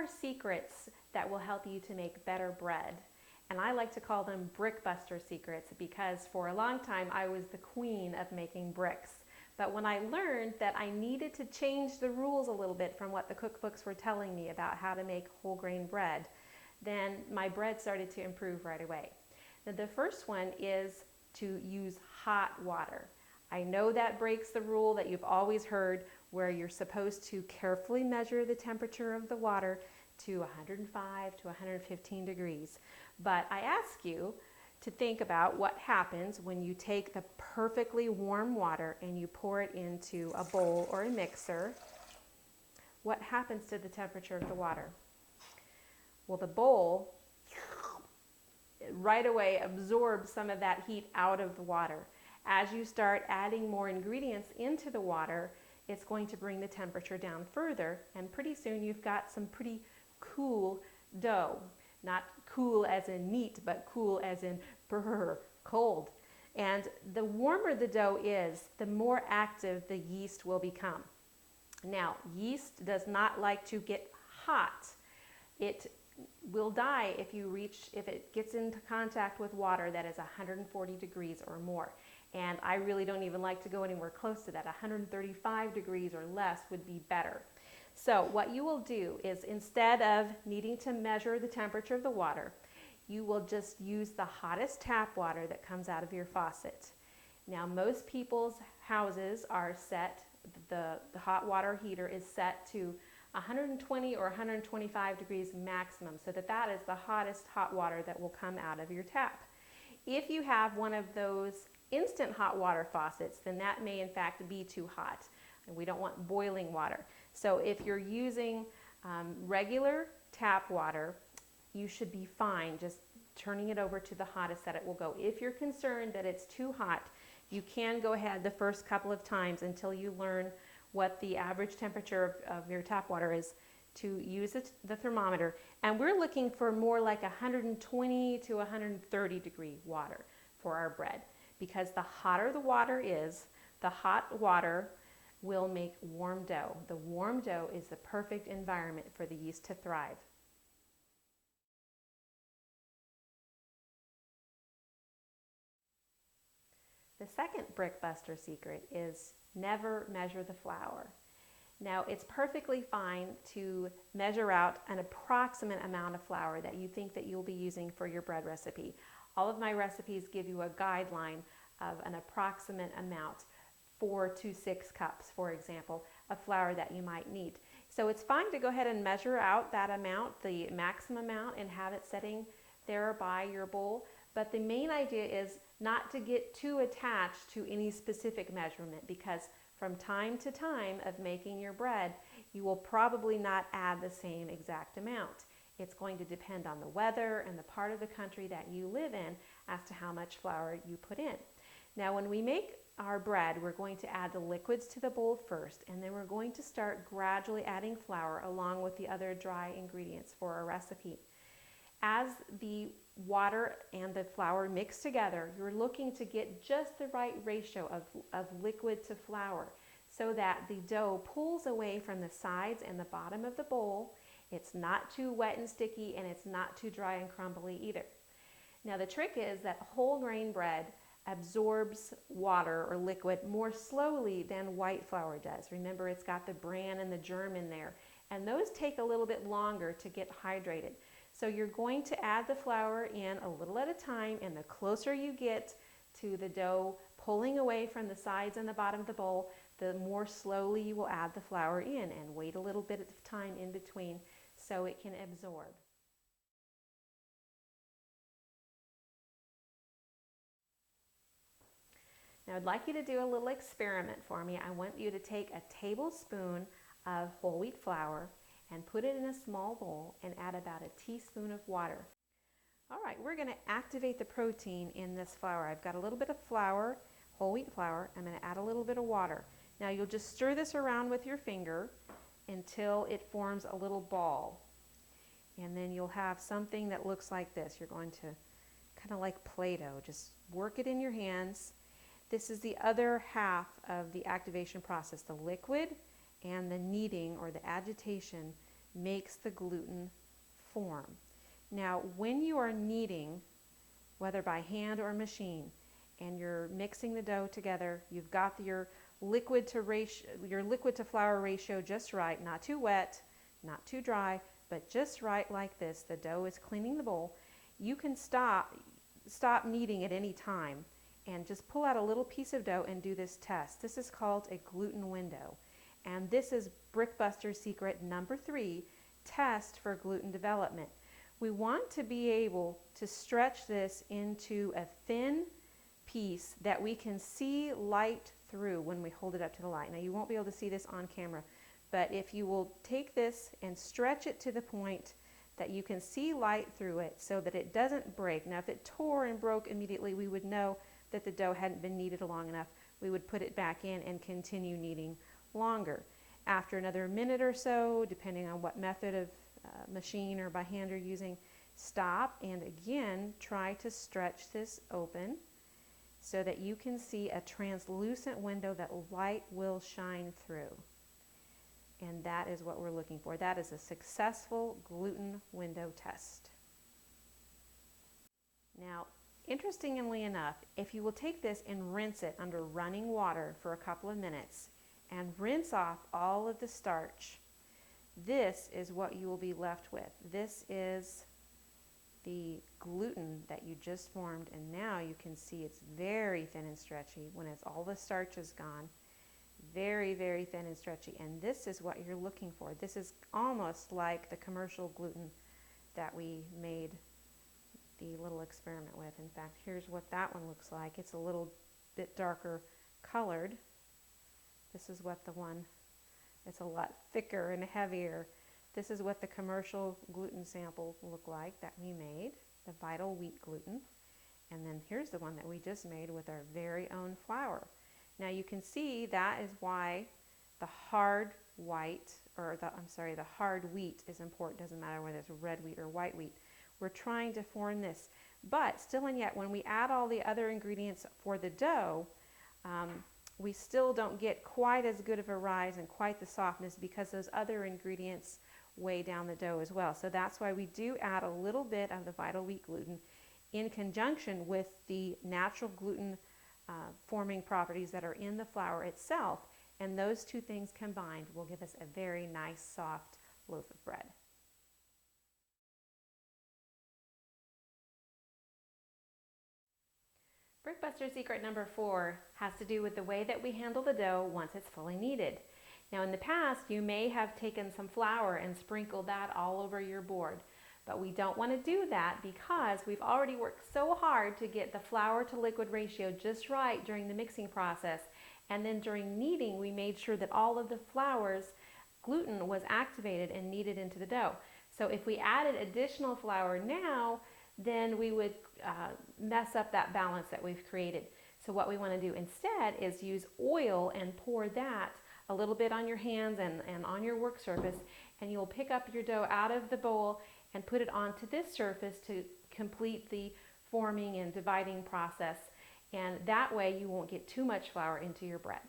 are secrets that will help you to make better bread. And I like to call them brickbuster secrets because for a long time I was the queen of making bricks. But when I learned that I needed to change the rules a little bit from what the cookbooks were telling me about how to make whole grain bread, then my bread started to improve right away. Now, the first one is to use hot water. I know that breaks the rule that you've always heard where you're supposed to carefully measure the temperature of the water to 105 to 115 degrees. But I ask you to think about what happens when you take the perfectly warm water and you pour it into a bowl or a mixer. What happens to the temperature of the water? Well, the bowl right away absorbs some of that heat out of the water. As you start adding more ingredients into the water, it's going to bring the temperature down further, and pretty soon you've got some pretty cool dough. Not cool as in neat, but cool as in brr, cold. And the warmer the dough is, the more active the yeast will become. Now, yeast does not like to get hot. It will die if it gets into contact with water that is 140 degrees or more. And I really don't even like to go anywhere close to that. 135 degrees or less would be better. So what you will do is, instead of needing to measure the temperature of the water, you will just use the hottest tap water that comes out of your faucet. Now, most people's houses are set, the hot water heater is set to 120 or 125 degrees maximum, so that is the hottest hot water that will come out of your tap. If you have one of those instant hot water faucets, then that may in fact be too hot, and we don't want boiling water. So if you're using regular tap water, you should be fine just turning it over to the hottest that it will go. If you're concerned that it's too hot, you can go ahead the first couple of times until you learn what the average temperature of your tap water is to use the thermometer. And we're looking for more like 120 to 130 degree water for our bread, because the hotter the water is, the hot water will make warm dough. The warm dough is the perfect environment for the yeast to thrive. The second brickbuster secret is never measure the flour. Now, it's perfectly fine to measure out an approximate amount of flour that you think that you'll be using for your bread recipe. All of my recipes give you a guideline of an approximate amount, 4 to 6 cups, for example, of flour that you might need. So it's fine to go ahead and measure out that amount, the maximum amount, and have it sitting there by your bowl. But the main idea is not to get too attached to any specific measurement, because from time to time of making your bread, you will probably not add the same exact amount. It's going to depend on the weather and the part of the country that you live in as to how much flour you put in. Now, when we make our bread, we're going to add the liquids to the bowl first, and then we're going to start gradually adding flour along with the other dry ingredients for our recipe. As the water and the flour mix together, you're looking to get just the right ratio of liquid to flour so that the dough pulls away from the sides and the bottom of the bowl. It's not too wet and sticky, and it's not too dry and crumbly either. Now, the trick is that whole grain bread absorbs water or liquid more slowly than white flour does. Remember, it's got the bran and the germ in there, and those take a little bit longer to get hydrated. So you're going to add the flour in a little at a time, and the closer you get to the dough pulling away from the sides and the bottom of the bowl, the more slowly you will add the flour in, and wait a little bit of time in between so it can absorb. Now, I'd like you to do a little experiment for me. I want you to take a tablespoon of whole wheat flour and put it in a small bowl and add about a teaspoon of water. All right, we're going to activate the protein in this flour. I've got a little bit of flour, whole wheat flour. I'm going to add a little bit of water. Now, you'll just stir this around with your finger until it forms a little ball. And then you'll have something that looks like this. You're going to kind of like Play-Doh. Just work it in your hands. This is the other half of the activation process, the liquid and the kneading or the agitation makes the gluten form. Now, when you are kneading, whether by hand or machine, and you're mixing the dough together, you've got your liquid to flour ratio just right, not too wet, not too dry, but just right like this. The dough is cleaning the bowl. You can stop kneading at any time and just pull out a little piece of dough and do this test. This is called a gluten window. And this is Brickbuster's secret number 3, test for gluten development. We want to be able to stretch this into a thin piece that we can see light through when we hold it up to the light. Now you won't be able to see this on camera, but if you will take this and stretch it to the point that you can see light through it so that it doesn't break. Now if it tore and broke immediately, we would know that the dough hadn't been kneaded long enough. We would put it back in and continue kneading longer. After another minute or so, depending on what method of machine or by hand you're using, stop and again try to stretch this open so that you can see a translucent window that light will shine through. And that is what we're looking for. That is a successful gluten window test. Now, interestingly enough, if you will take this and rinse it under running water for a couple of minutes and rinse off all of the starch, this is what you will be left with. This is the gluten that you just formed, and now you can see it's very thin and stretchy when it's all the starch is gone. Very, very thin and stretchy, and this is what you're looking for. This is almost like the commercial gluten that we made the little experiment with. In fact, here's what that one looks like. It's a little bit darker colored. This is what the one, it's a lot thicker and heavier. This is what the commercial gluten sample looked like that we made, the Vital Wheat gluten. And then here's the one that we just made with our very own flour. Now you can see that is why the hard white, or the hard wheat is important. Doesn't matter whether it's red wheat or white wheat. We're trying to form this. But still and yet, when we add all the other ingredients for the dough, we still don't get quite as good of a rise and quite the softness because those other ingredients weigh down the dough as well. So that's why we do add a little bit of the Vital Wheat gluten in conjunction with the natural gluten forming properties that are in the flour itself, and those two things combined will give us a very nice soft loaf of bread. Brickbuster secret number 4 has to do with the way that we handle the dough once it's fully kneaded. Now in the past, you may have taken some flour and sprinkled that all over your board, but we don't want to do that because we've already worked so hard to get the flour to liquid ratio just right during the mixing process. And then during kneading, we made sure that all of the flour's gluten was activated and kneaded into the dough. So if we added additional flour now, then we would mess up that balance that we've created. So what we want to do instead is use oil and pour that a little bit on your hands and on your work surface, and you'll pick up your dough out of the bowl and put it onto this surface to complete the forming and dividing process. And that way you won't get too much flour into your bread.